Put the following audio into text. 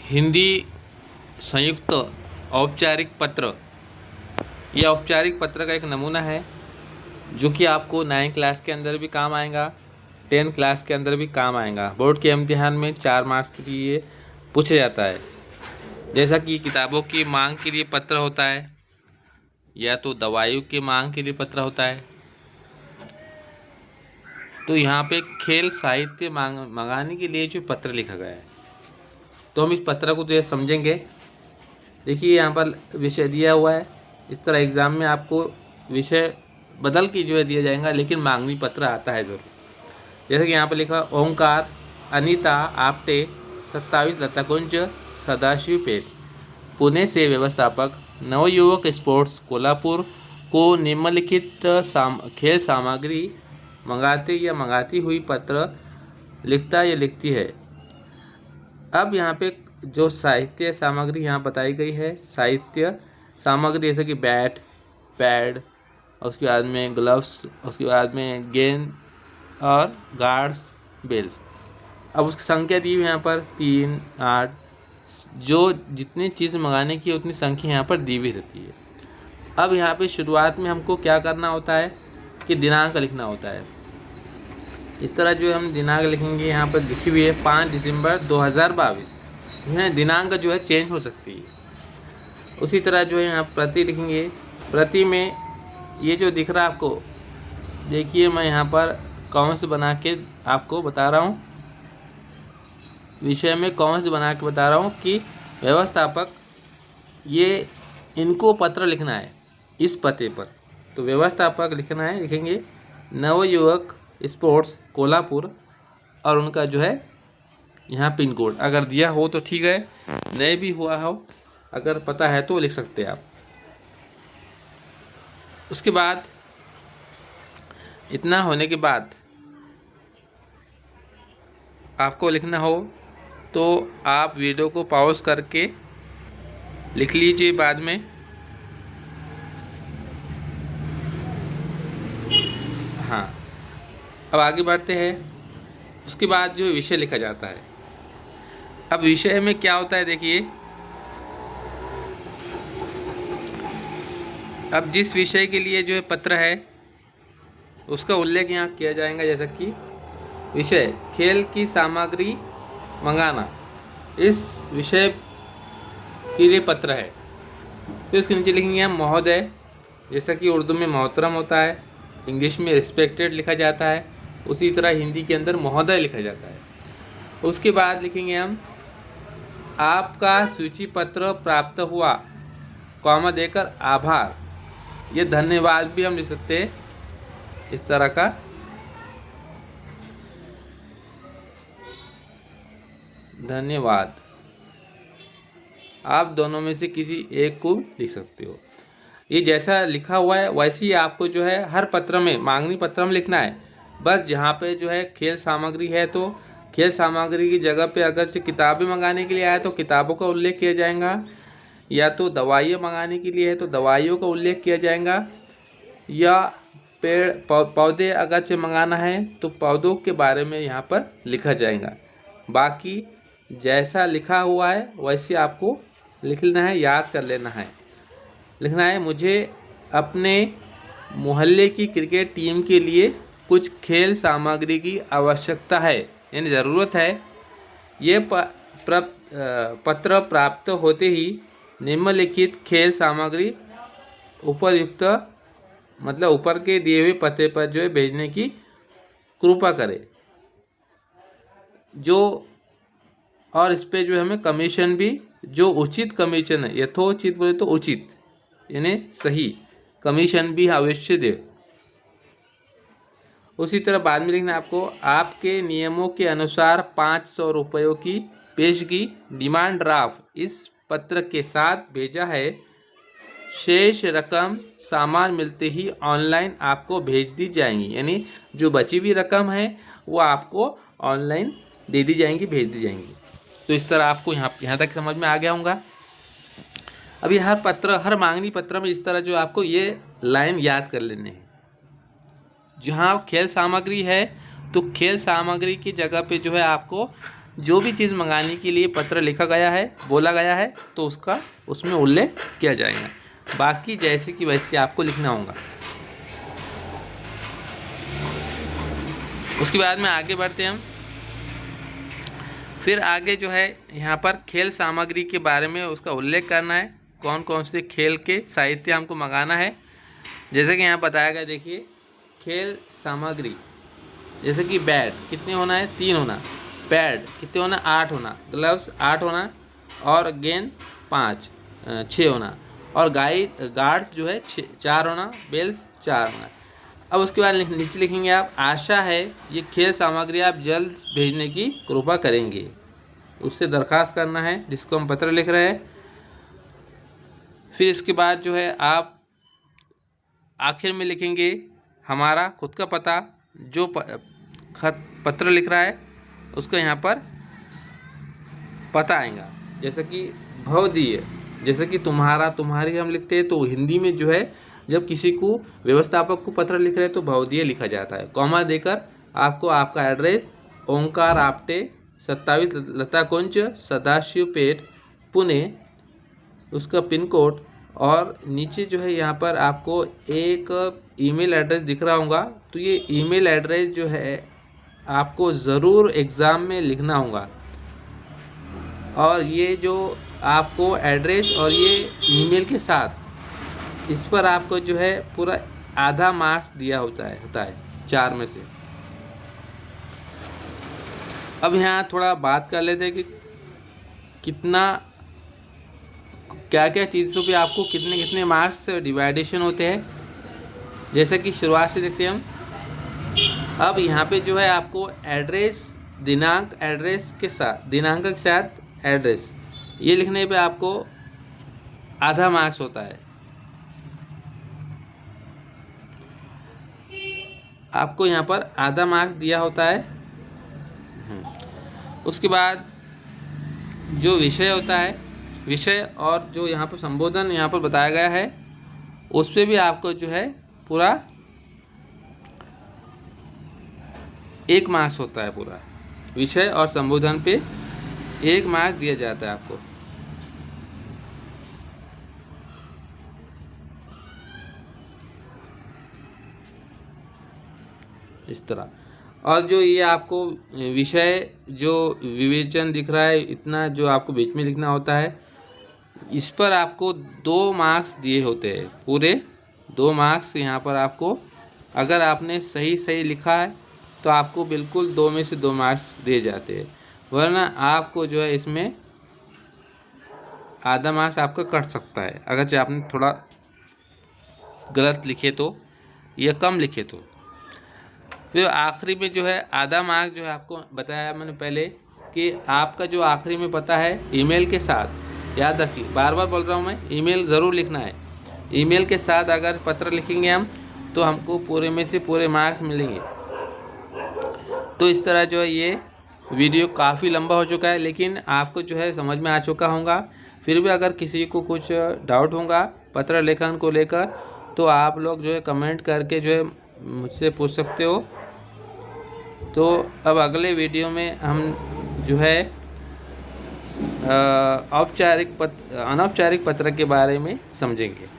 हिंदी संयुक्त औपचारिक पत्र। यह औपचारिक पत्र का एक नमूना है जो कि आपको 9 क्लास के अंदर भी काम आएगा, 10 क्लास के अंदर भी काम आएगा। बोर्ड के इम्तिहान में 4 मार्क्स के लिए पूछा जाता है। जैसा कि किताबों की मांग के लिए पत्र होता है या तो दवाइयों की मांग के लिए पत्र होता है, तो यहाँ पे खेल साहित्य मंगाने के लिए जो पत्र लिखा गया है, तो हम इस पत्र को तो ये समझेंगे। देखिए यहाँ पर विषय दिया हुआ है। इस तरह एग्ज़ाम में आपको विषय बदल के जो है दिया जाएगा, लेकिन मांगनी पत्र आता है ज़रूर। जैसे कि यहाँ पर लिखा ओंकार, अनीता आपटे, 27 लताकुंज, सदाशिव पेठ। पुणे से व्यवस्थापक नवयुवक स्पोर्ट्स कोल्हापुर को निम्नलिखित खेल सामग्री मंगाते या मंगाती हुई पत्र लिखता या लिखती है। अब यहाँ पे जो साहित्य सामग्री यहाँ बताई गई है, साहित्य सामग्री जैसे कि बैट, पैड, उसके बाद में ग्लव्स, उसके बाद में गेंद और गार्ड्स, बेल्स। अब उसकी संख्या दी हुई यहाँ पर 3, 8, जो जितनी चीज़ मंगाने की उतनी संख्या यहाँ पर दी हुई रहती है। अब यहाँ पे शुरुआत में हमको क्या करना होता है कि दिनांक लिखना होता है। इस तरह जो हम दिनांक लिखेंगे, यहाँ पर लिखी हुई है 5 दिसंबर 2022। इसमें दिनांक जो है चेंज हो सकती है। उसी तरह जो है यहाँ प्रति लिखेंगे। प्रति में ये जो दिख रहा है आपको, देखिए मैं यहाँ पर कॉमर्स बना के आपको बता रहा हूँ, विषय में कॉमर्स बना के बता रहा हूँ कि व्यवस्थापक ये इनको पत्र लिखना है इस पते पर, तो व्यवस्थापक लिखना है, लिखेंगे नवयुवक स्पोर्ट्स कोल्हापुर और उनका जो है यहाँ पिन कोड अगर दिया हो तो ठीक है, नहीं भी हुआ हो, अगर पता है तो लिख सकते हैं आप। उसके बाद इतना होने के बाद आपको लिखना हो तो आप वीडियो को पॉज करके लिख लीजिए बाद में। हाँ, अब आगे बढ़ते हैं। उसके बाद जो विषय लिखा जाता है, अब विषय में क्या होता है देखिए। अब जिस विषय के लिए जो है पत्र है उसका उल्लेख यहाँ किया जाएगा, जैसा कि विषय खेल की सामग्री मंगाना, इस विषय के लिए पत्र है। तो इसके नीचे लिखेंगे हम महोदय, जैसा कि उर्दू में मोहतरम होता है, इंग्लिश में रिस्पेक्टेड लिखा जाता है, उसी तरह हिंदी के अंदर महोदय लिखा जाता है। उसके बाद लिखेंगे हम आपका सूची पत्र प्राप्त हुआ, कॉमा देकर आभार। ये धन्यवाद भी हम लिख सकते हैं इस तरह का, धन्यवाद। आप दोनों में से किसी एक को लिख सकते हो। ये जैसा लिखा हुआ है वैसे ही आपको जो है हर पत्र में, मांगनी पत्र में लिखना है। बस जहाँ पे जो है खेल सामग्री है तो खेल सामग्री की जगह पे अगर जो किताबें मंगाने के लिए आया तो किताबों का उल्लेख किया जाएगा, या तो दवाइयाँ मंगाने के लिए है तो दवाइयों का उल्लेख किया जाएगा, या पेड़ पौधे अगर से मंगाना है तो पौधों के बारे में यहाँ पर लिखा जाएगा। बाकी जैसा लिखा हुआ है वैसे आपको लिखना है, याद कर लेना है। लिखना है मुझे अपने मोहल्ले की क्रिकेट टीम के लिए कुछ खेल सामग्री की आवश्यकता है, यानी ज़रूरत है। ये पत्र प्राप्त होते ही निम्नलिखित खेल सामग्री उपयुक्त, मतलब ऊपर के दिए हुए पते पर जो है भेजने की कृपा करें। जो और इस पे जो है हमें कमीशन भी, जो उचित कमीशन है, यथोचित बोले तो उचित यानी सही कमीशन भी अवश्य दे। उसी तरह बाद में लिखना आपको आपके नियमों के अनुसार 500 रुपयों की पेशगी डिमांड ड्राफ्ट इस पत्र के साथ भेजा है। शेष रकम सामान मिलते ही ऑनलाइन आपको भेज दी जाएंगी, यानी जो बची हुई रकम है वो आपको ऑनलाइन दे दी जाएंगी, भेज दी जाएंगी। तो इस तरह आपको यहाँ तक समझ में आ गया होगा। अभी हर पत्र, हर मांगनी पत्र में इस तरह जो आपको ये लाइन याद कर लेने हैं। जहाँ खेल सामग्री है तो खेल सामग्री की जगह पे जो है आपको जो भी चीज़ मंगाने के लिए पत्र लिखा गया है, बोला गया है, तो उसका उसमें उल्लेख किया जाएगा। बाकी जैसे कि वैसे आपको लिखना होगा। उसके बाद में आगे बढ़ते हैं हम। फिर आगे जो है यहाँ पर खेल सामग्री के बारे में उसका उल्लेख करना है, कौन कौन से खेल के साहित्य हमको मंगाना है। जैसे कि यहाँ बताया गया, देखिए खेल सामग्री, जैसे कि बैट कितने होना है, 3 होना, पैड कितने होना, 8 होना, ग्लव्स 8 होना, और गेंद 6 होना, और गार्ड्स जो है 4 होना, बेल्स 4 होना। अब उसके बाद नीचे लिखेंगे आप, आशा है ये खेल सामग्री आप जल्द भेजने की कृपा करेंगे। उससे दरख्वास्त करना है जिसको हम पत्र लिख रहे हैं। फिर इसके बाद जो है आप आखिर में लिखेंगे हमारा खुद का पता, जो खत पत्र लिख रहा है उसका यहाँ पर पता आएगा। जैसे कि भवदीय, जैसे कि तुम्हारा, तुम्हारी हम लिखते हैं तो हिंदी में जो है जब किसी को व्यवस्थापक को पत्र लिख रहे हैं तो भवदीय लिखा जाता है। कॉमा देकर आपको आपका एड्रेस, ओंकार आपटे 27 लता कुंज सदाशिव पेट पुणे, उसका पिन कोड, और नीचे जो है यहाँ पर आपको एक ईमेल एड्रेस दिख रहा होगा। तो ये ईमेल एड्रेस जो है आपको ज़रूर एग्ज़ाम में लिखना होगा। और ये जो आपको एड्रेस और ये ईमेल के साथ इस पर आपको जो है पूरा आधा मार्क्स दिया होता है 4 में से। अब यहाँ थोड़ा बात कर लेते हैं कि कितना क्या क्या चीज़ों पे आपको कितने कितने मार्क्स डिवाइडेशन होते हैं। जैसे कि शुरुआत से देखते हैं हम। अब यहाँ पे जो है आपको एड्रेस, दिनांक, एड्रेस के साथ, दिनांक के साथ एड्रेस, ये लिखने पे आपको आधा मार्क्स होता है। आपको यहाँ पर आधा मार्क्स दिया होता है। उसके बाद जो विषय होता है, विषय और जो यहाँ पर संबोधन यहाँ पर बताया गया है उस पर भी आपको जो है पूरा 1 मार्क्स होता है। पूरा विषय और संबोधन पे 1 मार्क्स दिया जाता है आपको। इस तरह। और जो ये आपको विषय जो विवेचन दिख रहा है, इतना जो आपको बीच में लिखना होता है, इस पर आपको 2 मार्क्स दिए होते हैं। पूरे 2 मार्क्स यहाँ पर आपको, अगर आपने सही लिखा है तो आपको बिल्कुल 2 में से 2 मार्क्स दिए जाते हैं, वरना आपको जो है इसमें आधा मार्क्स आपका कट सकता है अगर जो आपने थोड़ा गलत लिखे तो या कम लिखे तो। फिर आखिरी में जो है आधा मार्क्स जो है आपको बताया मैंने पहले कि आपका जो आखिरी में पता है ईमेल के साथ, याद रखिए, बार बार बोल रहा हूँ मैं, ईमेल ज़रूर लिखना है। ईमेल के साथ अगर पत्र लिखेंगे हम तो हमको पूरे में से पूरे मार्क्स मिलेंगे। तो इस तरह जो है ये वीडियो काफ़ी लंबा हो चुका है, लेकिन आपको जो है समझ में आ चुका होगा। फिर भी अगर किसी को कुछ डाउट होगा पत्र लेखन को लेकर तो आप लोग जो है कमेंट करके जो है मुझसे पूछ सकते हो। तो अब अगले वीडियो में हम जो है अनौपचारिक पत्र के बारे में समझेंगे।